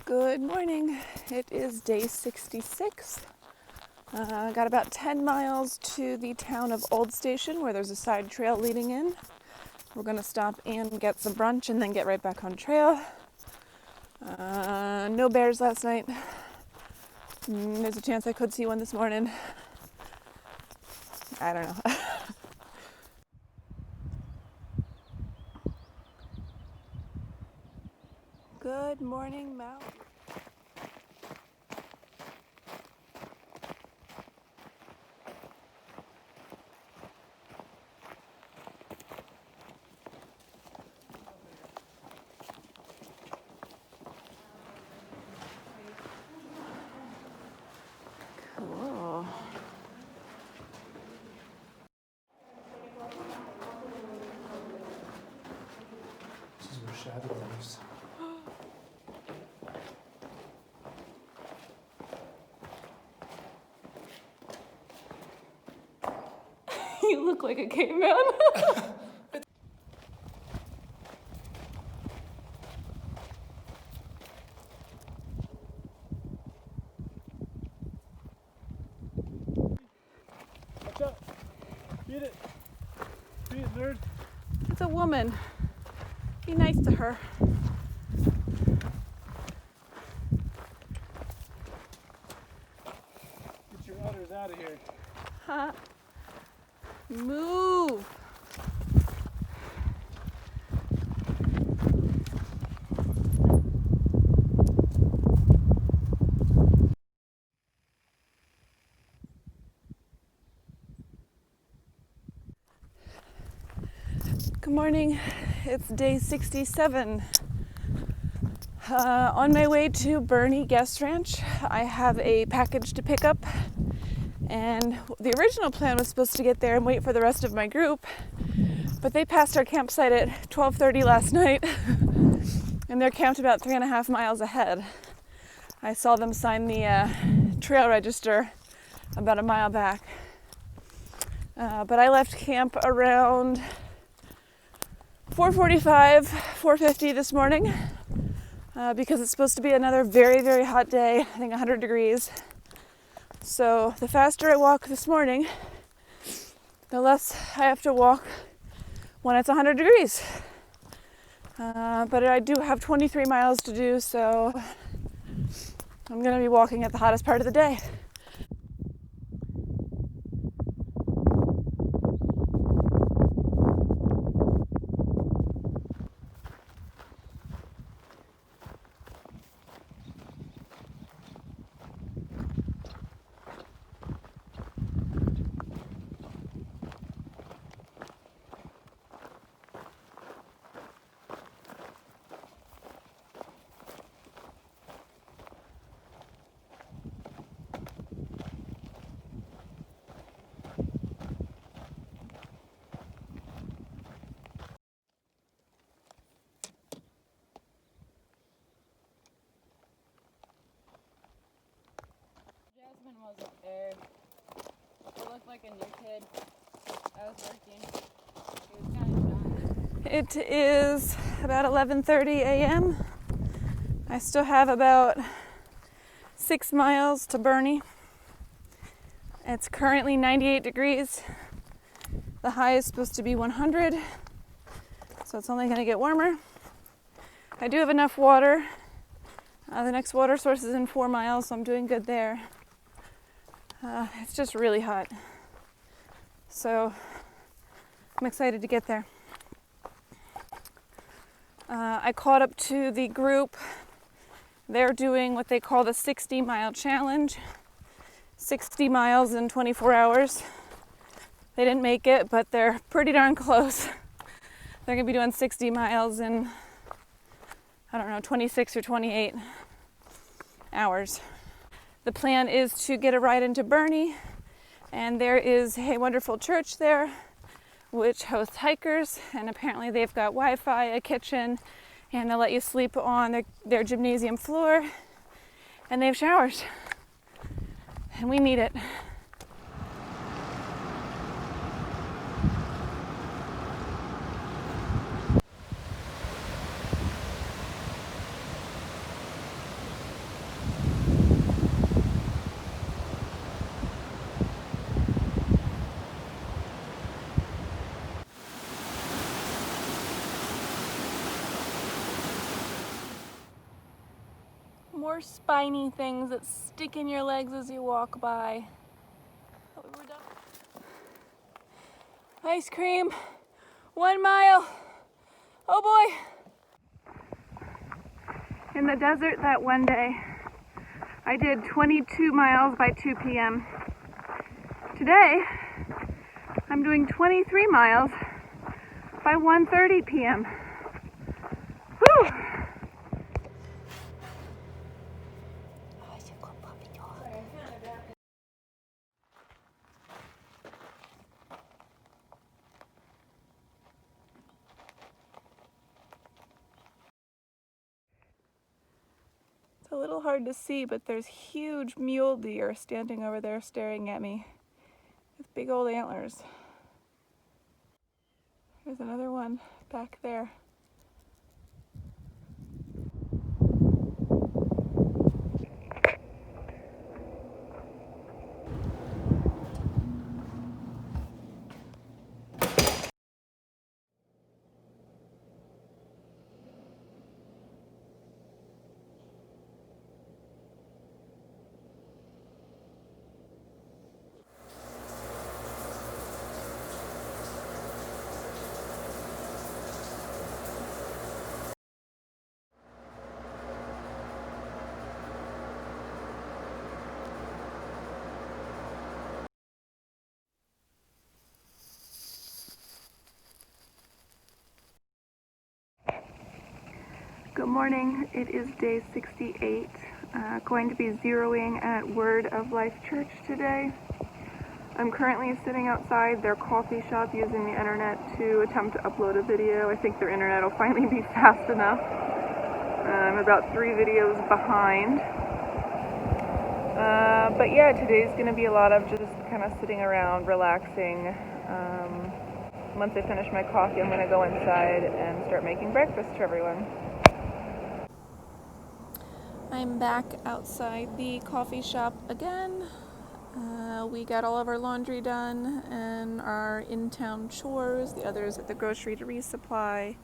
Good morning. It is day 66. Got about 10 miles to the town of Old Station where there's a side trail leading in. We're going to stop and get some brunch and then get right back on trail. No bears last night. There's a chance I could see one this morning. I don't know. Good morning, Mal. Cool. This is where Shadow lives. You look like a caveman. Watch out! Beat it! Beat it, nerd! It's a woman. Be nice to her. Get your udders out of here. Ha. Move. Good morning. It's day 67. On my way to Burney Guest Ranch, I have a package to pick up. And the original plan was supposed to get there and wait for the rest of my group, but they passed our campsite at 12:30 last night, and they're camped about 3.5 miles ahead. I saw them sign the trail register about a mile back. But I left camp around 4:45, 4:50 this morning because it's supposed to be another very, very hot day, I think 100 degrees. So the faster I walk this morning, the less I have to walk when it's 100 degrees. But I do have 23 miles to do, so I'm going to be walking at the hottest part of the day. Jasmine wasn't there. It looked like a new kid. I was working. He was kind of shy. It is about 11:30 a.m. I still have about 6 miles to Burney. It's currently 98 degrees. The high is supposed to be 100, so it's only going to get warmer. I do have enough water. The next water source is in 4 miles, so I'm doing good there. It's just really hot. So I'm excited to get there. I caught up to the group. They're doing what they call the 60-mile challenge. 60 miles in 24 hours. They didn't make it, but they're pretty darn close. They're going to be doing 60 miles in, 26 or 28 hours. The plan is to get a ride into Burney, and there is a wonderful church there which hosts hikers, and apparently they've got Wi-Fi, a kitchen, and they'll let you sleep on their gymnasium floor, and they have showers, and we need it. more spiny things that stick in your legs as you walk by. Oh, we're done. Ice cream, 1 mile. Oh boy. In the desert that one day, I did 22 miles by 2 p.m. Today, I'm doing 23 miles by 1:30 p.m. Whew. It's a little hard to see, but there's huge mule deer standing over there staring at me with big old antlers. There's another one back there. Good morning, it is day 68. Going to be zeroing at Word of Life Church today. I'm currently sitting outside their coffee shop using the internet to attempt to upload a video. I think their internet will finally be fast enough. I'm about 3 videos behind. But yeah, today's going to be a lot of just kind of sitting around, relaxing. Once I finish my coffee, I'm going to go inside and start making breakfast for everyone. I'm back outside the coffee shop again. We got all of our laundry done and our in-town chores, the others at the grocery to resupply.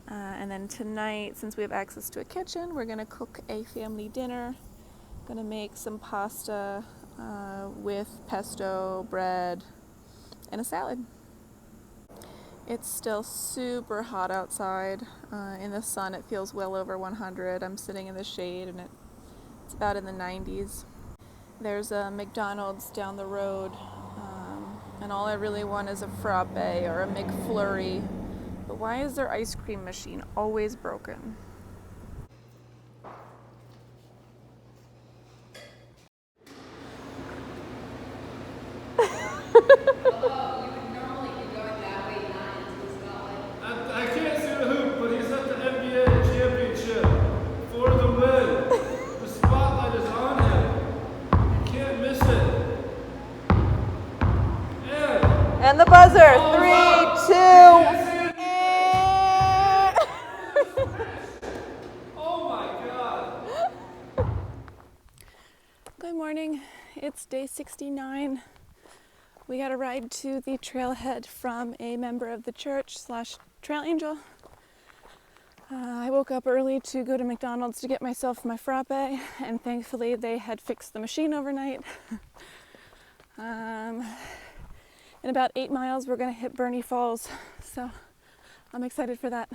And then tonight, since we have access to a kitchen, we're going to cook a family dinner. Going to make some pasta with pesto, bread, and a salad. It's still super hot outside. In the sun it feels well over 100. I'm sitting in the shade and it's about in the 90s. There's a McDonald's down the road, and all I really want is a frappe or a McFlurry. But why is their ice cream machine always broken? I can't see the hoop, but he's at the NBA championship for the win. The spotlight is on him. You can't miss it. And the buzzer, 3, 2. Oh my God. Good morning, it's day 69. We got a ride to the trailhead from a member of the church / trail angel. I woke up early to go to McDonald's to get myself my frappe, and thankfully they had fixed the machine overnight. In about 8 miles we're going to hit Burney Falls, so I'm excited for that.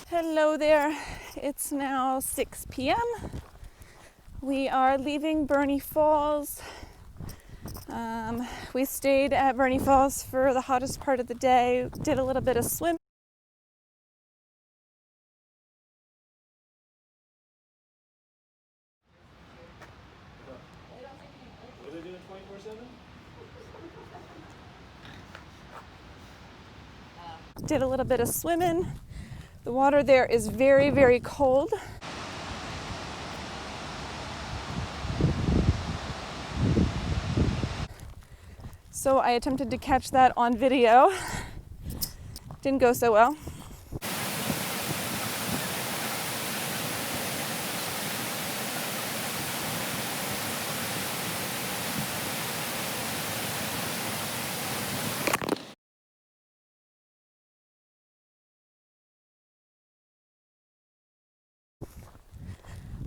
Hello there, it's now 6 p.m. We are leaving Burney Falls. We stayed at Burney Falls for the hottest part of the day, did a little bit of swimming. Are they doing 24/7? Did a little bit of swimming. The water there is very, very cold. So I attempted to catch that on video. Didn't go so well.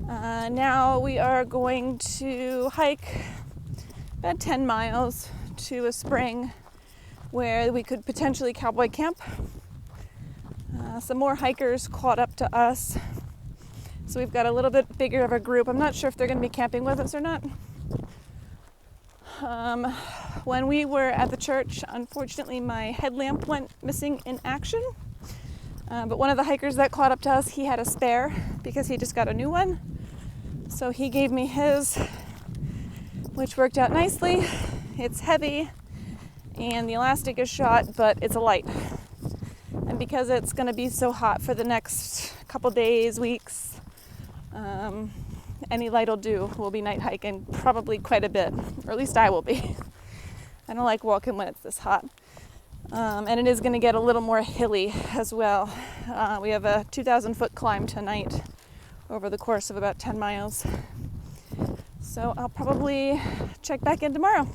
Now we are going to hike about 10 miles to a spring where we could potentially cowboy camp. Some more hikers caught up to us, so we've got a little bit bigger of a group. I'm not sure if they're going to be camping with us or not. When we were at the church, unfortunately my headlamp went missing in action, but one of the hikers that caught up to us, he had a spare because he just got a new one, so he gave me his, which worked out nicely. It's heavy and the elastic is shot, but it's a light. And because it's going to be so hot for the next couple days, weeks, any light will do. We'll be night hiking probably quite a bit, or at least I will be. I don't like walking when it's this hot. And it is going to get a little more hilly as well. We have a 2,000 foot climb tonight over the course of about 10 miles. So I'll probably check back in tomorrow.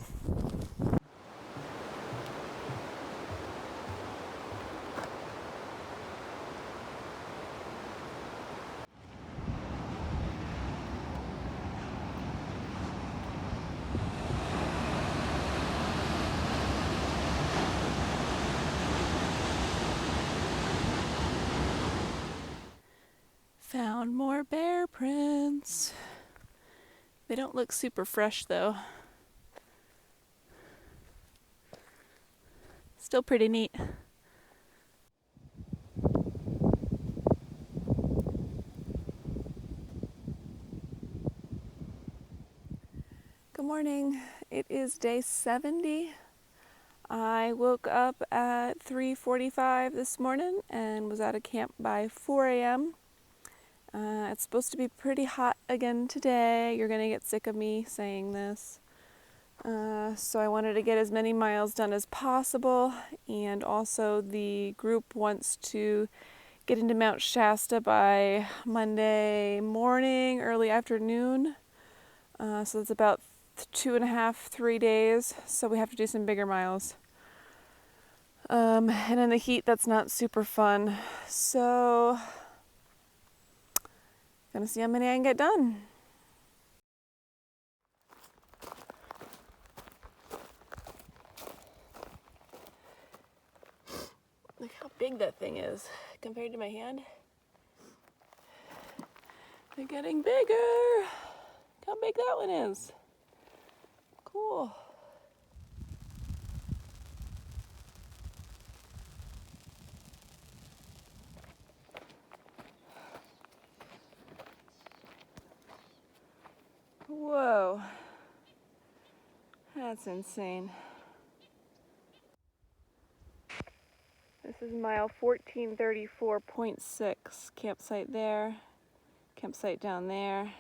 Found more bear prints. They don't look super fresh though. Still pretty neat. Good morning. It is day 70. I woke up at 3:45 this morning and was at a camp by 4 a.m. It's supposed to be pretty hot again today. You're gonna get sick of me saying this. So I wanted to get as many miles done as possible, and also the group wants to get into Mount Shasta by Monday morning, early afternoon. So it's about 2.5, 3 days. So we have to do some bigger miles. And in the heat, that's not super fun. So gonna see how many I can get done. Look how big that thing is compared to my hand. They're getting bigger. Look how big that one is. Cool. Whoa. That's insane. This is mile 1434.6. Campsite there, campsite down there,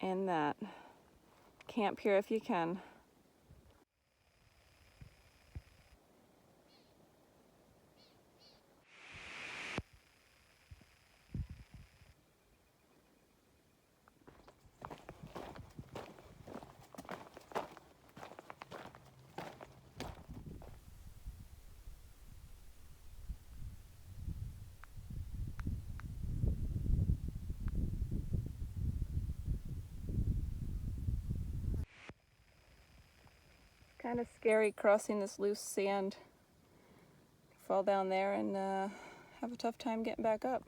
and that. Camp here if you can. Kind of scary crossing this loose sand. Fall down there and have a tough time getting back up.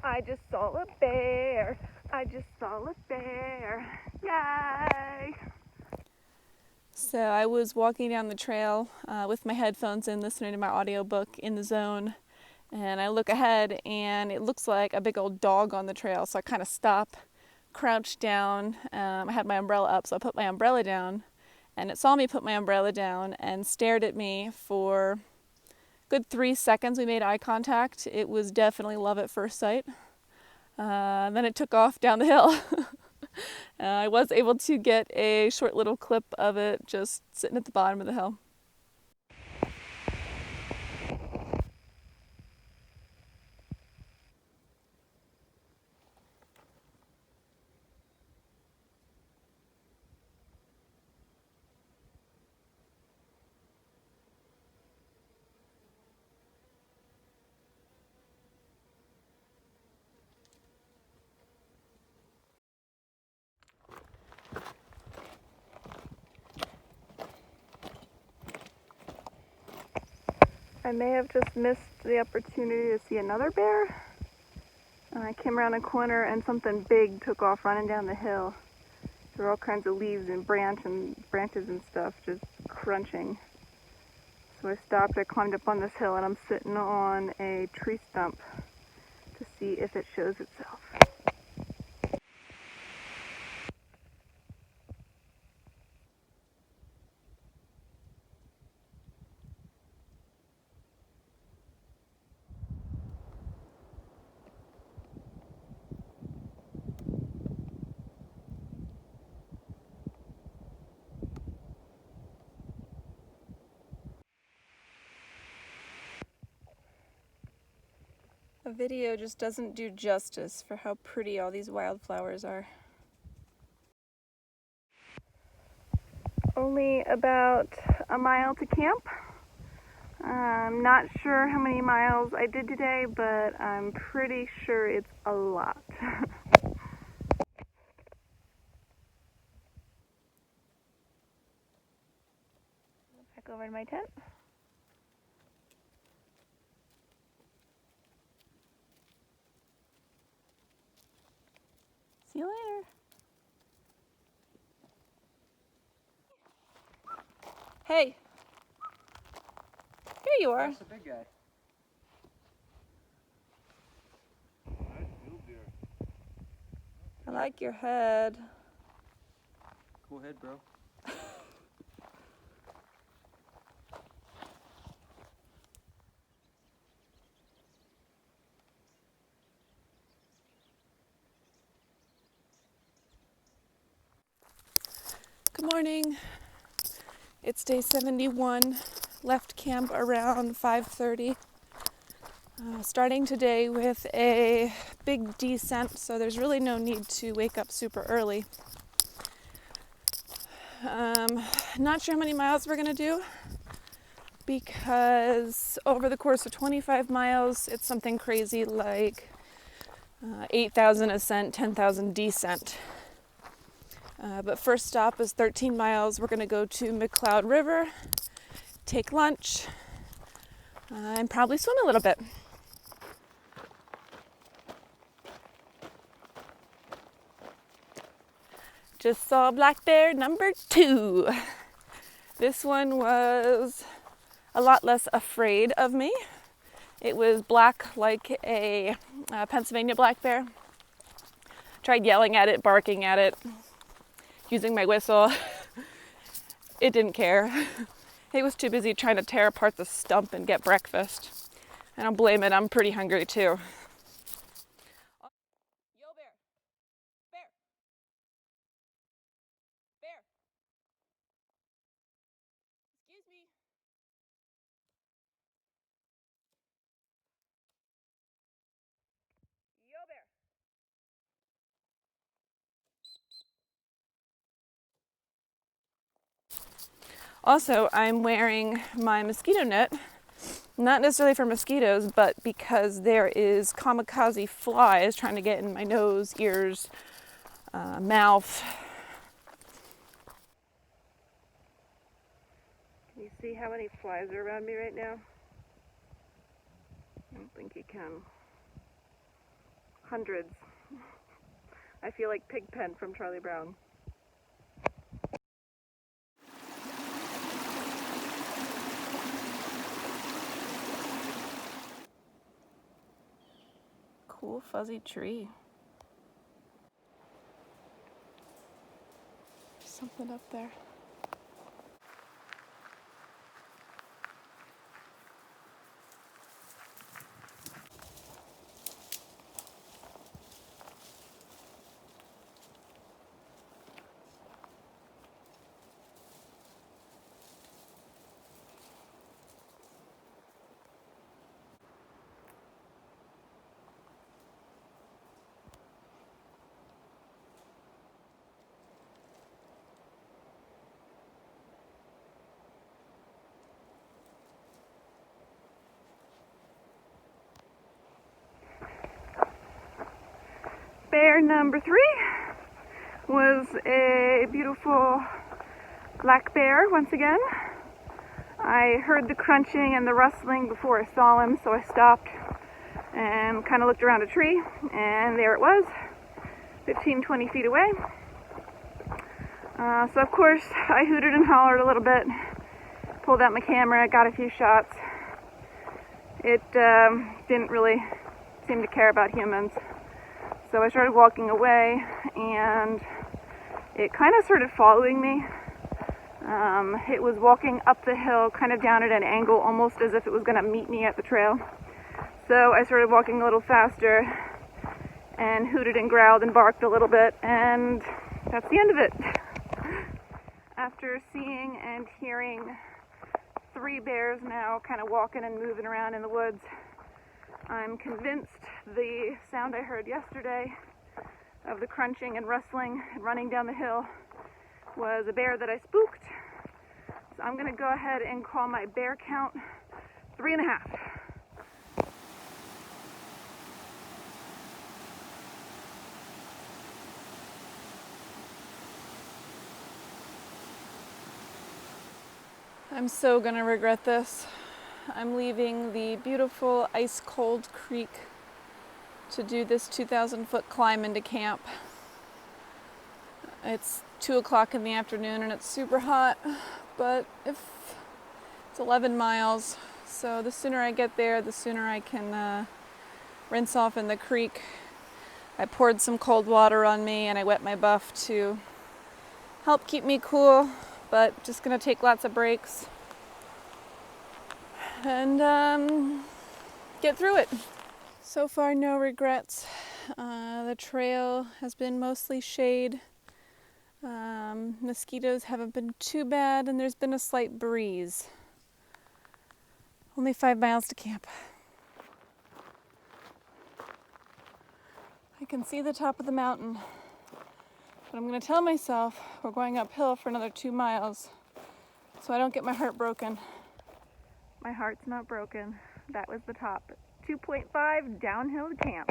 I just saw a bear. I just saw a bear. Yay! So I was walking down the trail with my headphones in, listening to my audiobook in the zone. And I look ahead and it looks like a big old dog on the trail. So I kind of stop, crouch down. I had my umbrella up, so I put my umbrella down. And it saw me put my umbrella down and stared at me for a good 3 seconds. We made eye contact. It was definitely love at first sight. Then it took off down the hill. I was able to get a short little clip of it just sitting at the bottom of the hill. I may have just missed the opportunity to see another bear. I came around a corner and something big took off running down the hill. There were all kinds of leaves and branches and stuff just crunching. So I stopped, I climbed up on this hill, and I'm sitting on a tree stump to see if it shows itself. A video just doesn't do justice for how pretty all these wildflowers are. Only about a mile to camp. I'm not sure how many miles I did today, but I'm pretty sure it's a lot. Back over to my tent. See you later. Hey. Here you are. That's the big guy. Nice mule deer. I like your head. Cool head, bro. Good morning. It's day 71. Left camp around 5:30. Starting today with a big descent, so there's really no need to wake up super early. Not sure how many miles we're gonna do because over the course of 25 miles, it's something crazy like 8,000 ascent, 10,000 descent. But first stop is 13 miles. We're going to go to McCloud River, take lunch, and probably swim a little bit. Just saw black bear number 2. This one was a lot less afraid of me. It was black like a Pennsylvania black bear. Tried yelling at it, barking at it, using my whistle. It didn't care. It was too busy trying to tear apart the stump and get breakfast. I don't blame it, I'm pretty hungry too. Yo, bear. Bear. Bear. Excuse me. Yo, bear. Also, I'm wearing my mosquito net, not necessarily for mosquitoes, but because there is kamikaze flies trying to get in my nose, ears, mouth. Can you see how many flies are around me right now? I don't think you can. Hundreds. I feel like Pigpen from Charlie Brown. Cool fuzzy tree. Something up there. Bear number 3 was a beautiful black bear once again. I heard the crunching and the rustling before I saw him, so I stopped and kind of looked around a tree, and there it was, 15-20 feet away. So of course I hooted and hollered a little bit, pulled out my camera, got a few shots. It didn't really seem to care about humans, so I started walking away, and it kind of started following me. It was walking up the hill, kind of down at an angle, almost as if it was going to meet me at the trail. So I started walking a little faster and hooted and growled and barked a little bit, and that's the end of it. After seeing and hearing 3 bears now kind of walking and moving around in the woods, I'm convinced the sound I heard yesterday of the crunching and rustling and running down the hill was a bear that I spooked. So I'm going to go ahead and call my bear count 3.5. I'm so gonna regret this. I'm leaving the beautiful ice-cold creek to do this 2,000-foot climb into camp. It's 2 o'clock in the afternoon and it's super hot, but it's 11 miles, so the sooner I get there, the sooner I can rinse off in the creek. I poured some cold water on me and I wet my buff to help keep me cool, but just gonna take lots of breaks and get through it. So far, no regrets. The trail has been mostly shade. Mosquitoes haven't been too bad, and there's been a slight breeze. Only 5 miles to camp. I can see the top of the mountain, but I'm going to tell myself we're going uphill for another 2 miles so I don't get my heart broken. My heart's not broken. That was the top. 2.5 downhill to camp.